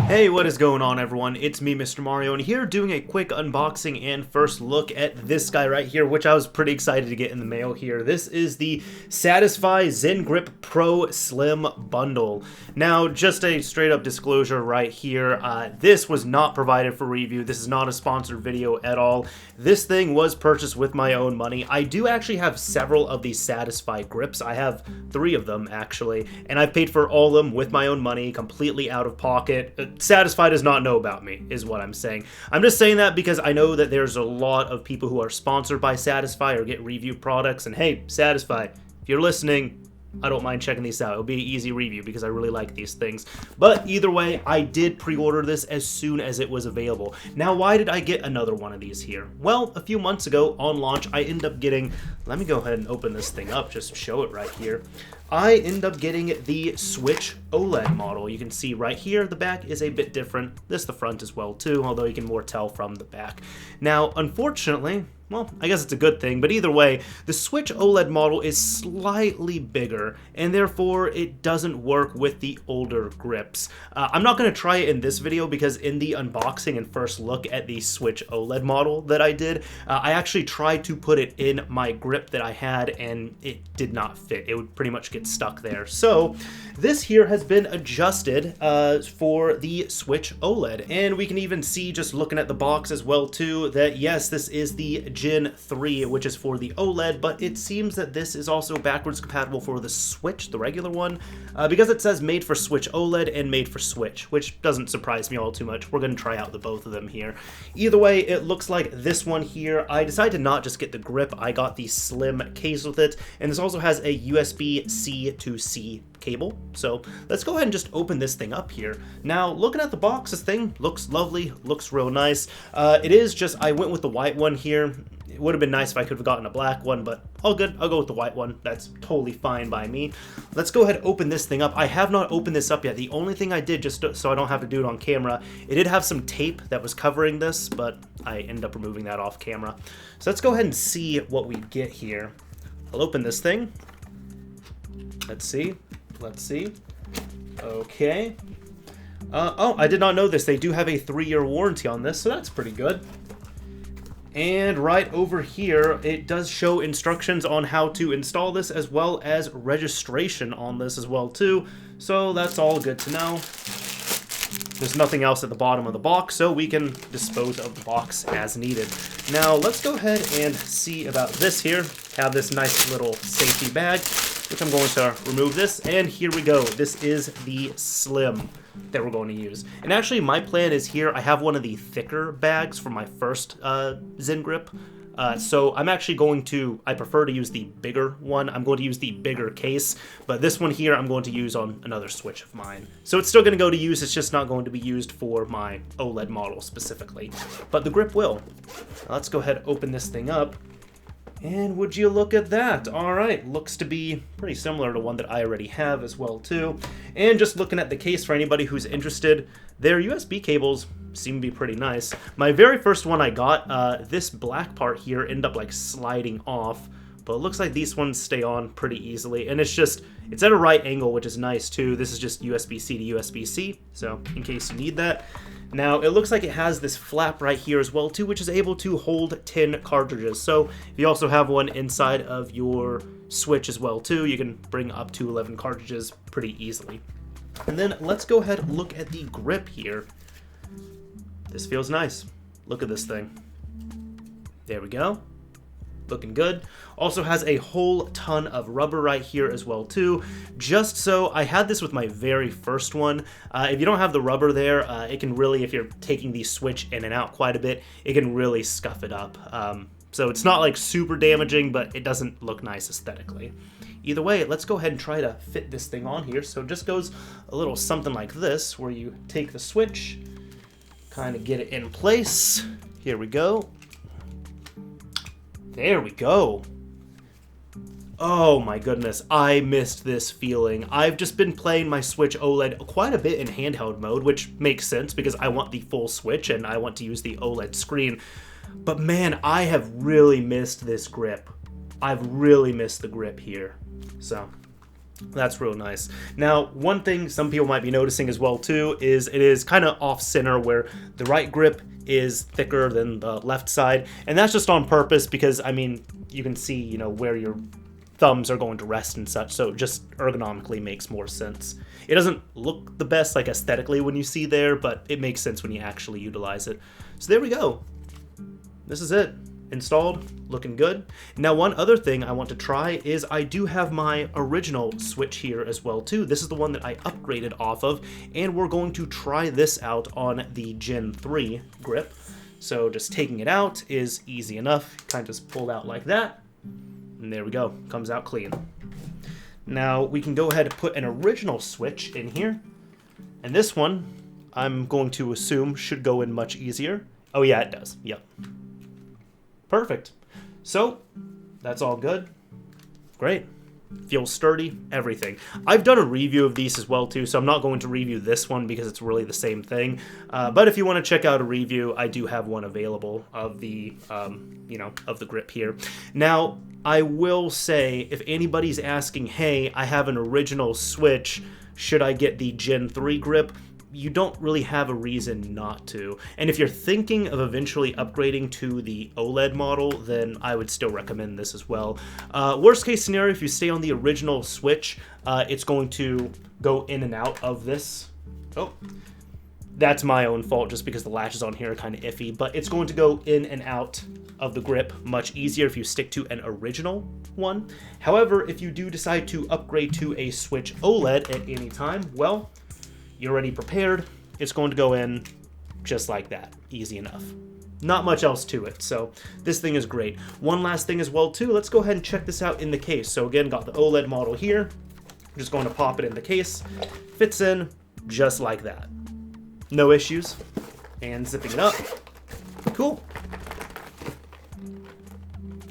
Hey, what is going on, everyone? It's me, Mr. Mario, and here doing a quick unboxing and first look at this guy right here, which I was pretty excited to get in the mail here. This is the Satisfye ZenGrip Pro Slim Bundle. Now, just a straight up disclosure right here, this was not provided for review. This is not a sponsored video at all. This thing was purchased with my own money. I do actually have several of these Satisfye grips. I have 3 of them, actually, and I've paid for all of them with my own money, completely out of pocket. Satisfye does not know about me, is what I'm saying. I'm just saying that because I know that there's a lot of people who are sponsored by Satisfye or get review products, and hey, Satisfye, if you're listening, I don't mind checking these out. It'll be an easy review because I really like these things. But either way, I did pre-order this as soon as it was available. Now, why did I get another one of these here? Well, a few months ago on launch, I ended up getting, let me go ahead and open this thing up, just show it right here. I ended up getting the Switch OLED model. You can see right here, the back is a bit different. This the front as well too, although you can more tell from the back. Now, unfortunately, well, I guess it's a good thing, but either way, the Switch OLED model is slightly bigger, and therefore it doesn't work with the older grips. I'm not going to try it in this video because in the unboxing and first look at the Switch OLED model that I did, I actually tried to put it in my grip that I had, and it did not fit. It would pretty much get stuck there. So this here has been adjusted for the Switch OLED, and we can even see just looking at the box as well too that yes, this is the Gen 3, which is for the OLED, but it seems that this is also backwards compatible for the Switch, the regular one, because it says made for Switch OLED and made for Switch, which doesn't surprise me all too much. We're going to try out the both of them here. Either way, it looks like this one here, I decided to not just get the grip, I got the slim case with it, and this also has a USB-C to C cable. So let's go ahead and just open this thing up here. Now, looking at the box, this thing looks lovely, looks real nice. It is just, I went with the white one here. It would have been nice if I could have gotten a black one, but all good. I'll go with the white one. That's totally fine by me. Let's go ahead and open this thing up. I have not opened this up yet. The only thing I did, just so I don't have to do it on camera, it did have some tape that was covering this, but I ended up removing that off camera. So let's go ahead and see what we get here. I'll open this thing. Let's see. Let's see. Okay. Oh, I did not know this. They do have a 3-year warranty on this, so that's pretty good. And right over here, it does show instructions on how to install this, as well as registration on this as well too. So that's all good to know. There's nothing else at the bottom of the box, so we can dispose of the box as needed. Now, let's go ahead and see about this here. Have this nice little safety bag, which I'm going to remove this, and here we go. This is the Slim that we're going to use. And actually, my plan is here, I have one of the thicker bags for my first ZenGrip. So I'm actually going to, I prefer to use the bigger one. I'm going to use the bigger case, but this one here I'm going to use on another Switch of mine. So it's still going to go to use, it's just not going to be used for my OLED model specifically. But the grip will. Now let's go ahead and open this thing up. And would you look at that? Alright, looks to be pretty similar to one that I already have as well too. And just looking at the case for anybody who's interested, their USB cables seem to be pretty nice. My very first one I got, this black part here ended up like sliding off, but it looks like these ones stay on pretty easily. And it's at a right angle, which is nice too. This is just USB-C to USB-C, so in case you need that. Now, it looks like it has this flap right here as well too, which is able to hold 10 cartridges. So if you also have one inside of your Switch as well too, you can bring up to 11 cartridges pretty easily. And then let's go ahead and look at the grip here. This feels nice. Look at this thing. There we go. Looking good. Also has a whole ton of rubber right here as well too. Just so, I had this with my very first one. If you don't have the rubber there, it can really, if you're taking the Switch in and out quite a bit, it can really scuff it up. So it's not like super damaging, but it doesn't look nice aesthetically. Either way, let's go ahead and try to fit this thing on here. So it just goes a little something like this, where you take the Switch, kind of get it in place. Here we go. There we go. Oh my goodness, I missed this feeling. I've just been playing my Switch OLED quite a bit in handheld mode, which makes sense because I want the full Switch and I want to use the OLED screen. But man, I have really missed this grip. I've really missed the grip here. So, That's real nice. Now, one thing some people might be noticing as well too is it is kind of off center where the right grip is thicker than the left side, and that's just on purpose because, I mean, you can see, you know, where your thumbs are going to rest and such, so it just ergonomically makes more sense. It doesn't look the best, like, aesthetically when you see there, but it makes sense when you actually utilize it. So there we go. This is it. Installed, looking good. Now, one other thing I want to try is I do have my original Switch here as well too. This is the one that I upgraded off of, and we're going to try this out on the Gen 3 grip. So just taking it out is easy enough. Kind of just pulled out like that, and there we go. Comes out clean. Now we can go ahead and put an original Switch in here, and this one I'm going to assume should go in much easier. Oh yeah, it does. Yep. Perfect. So, that's all good. Great. Feels sturdy, everything. I've done a review of these as well too, so I'm not going to review this one because it's really the same thing. But if you want to check out a review, I do have one available of the, of the grip here. Now, I will say, if anybody's asking, hey, I have an original Switch, should I get the Gen 3 grip? You don't really have a reason not to. And if you're thinking of eventually upgrading to the OLED model, then I would still recommend this as well. Worst case scenario, if you stay on the original Switch, it's going to go in and out of this. Oh, that's my own fault just because the latches on here are kind of iffy, but it's going to go in and out of the grip much easier if you stick to an original one. However, if you do decide to upgrade to a Switch OLED at any time, well, you're already prepared. It's going to go in just like that. Easy enough. Not much else to it, so this thing is great. One last thing as well too, let's go ahead and check this out in the case. So again, got the OLED model here. I'm just going to pop it in the case. Fits in just like that. No issues. And zipping it up. Cool.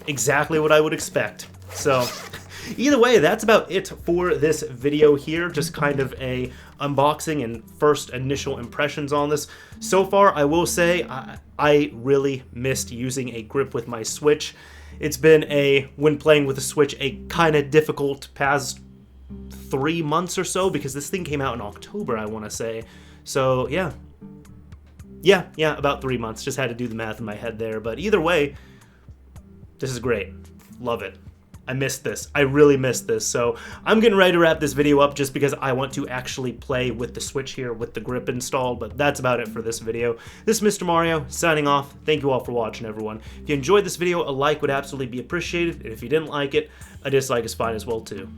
Exactly what I would expect. So either way, that's about it for this video here. Just kind of a unboxing and first initial impressions on this. So far, I will say I really missed using a grip with my Switch. It's been when playing with the Switch, a kind of difficult past 3 months or so, because this thing came out in October, I want to say. So yeah, about 3 months. Just had to do the math in my head there. But either way, this is great. Love it. I missed this. I really missed this. So I'm getting ready to wrap this video up just because I want to actually play with the Switch here with the grip installed. But that's about it for this video. This is Mr. Mario signing off. Thank you all for watching, everyone. If you enjoyed this video, a like would absolutely be appreciated. And if you didn't like it, a dislike is fine as well too.